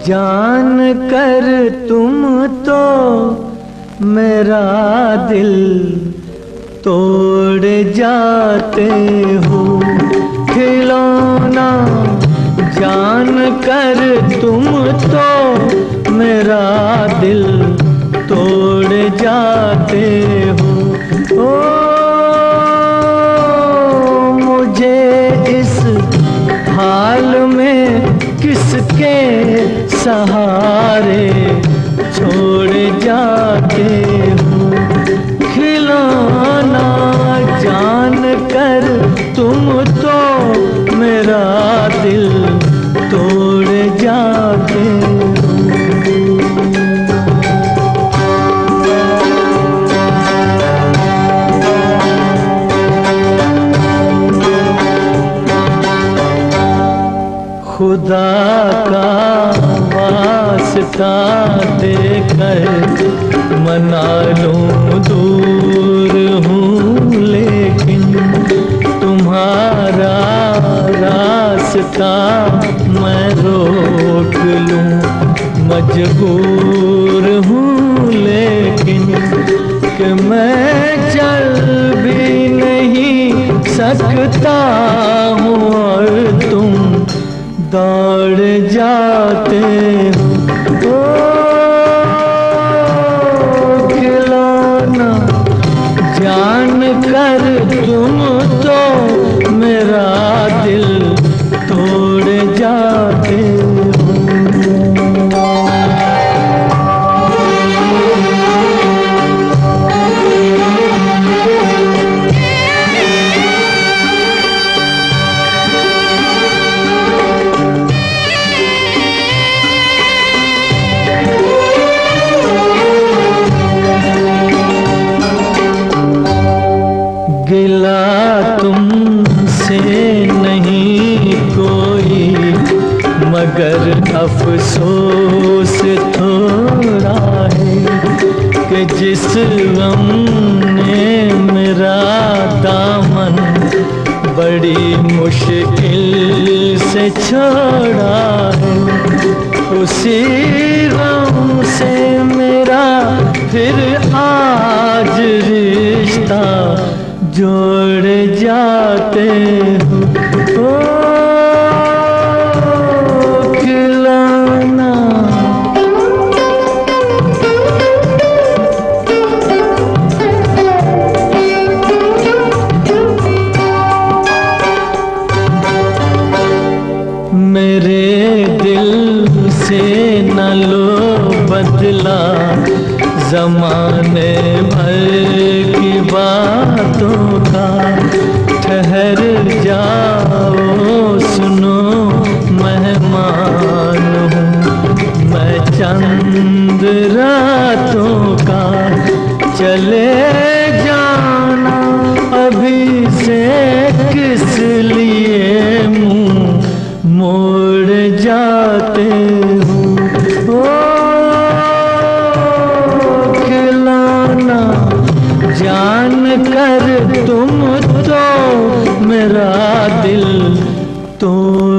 जान कर तुम तो मेरा दिल तोड़ जाते हो। खिलौना जान कर तुम तो मेरा दिल तोड़ जाते हो। ओ मुझे इस हाल में किसके सहारे छोड़ जाते हो। खिलौना जान कर तुम तो मेरा दिल तोड़ जाते हो। खुदा का वास्ता देकर मना लूं दूर हूँ, लेकिन तुम्हारा रास्ता मैं रोक लूं मजबूर हूँ। लेकिन कि मैं चल भी नहीं सकता हूँ और तुम दौड़ जाते हो। ओ खिलौना जान कर तुम तो मेरा दिल तोड़ जाते हो। गिला तुमसे नहीं कोई मगर अफसोस थोड़ा है कि जिस गम ने मेरा दामन बड़ी मुश्किल से छोड़ा है। उसी गम से मेरा फिर आज रिश्ता जोड़ जाते हो। ओ खिलौना मेरे दिल से न लो बदला ज़माने भर की बातों का। ठहर जाओ सुनो मेहमान हूँ मैं चंद रातों का। चले जाना अभी से किस लिए मुँह मोड़ जाते हो। ओ खिलौना जान कर तुम तो मेरा दिल तोड़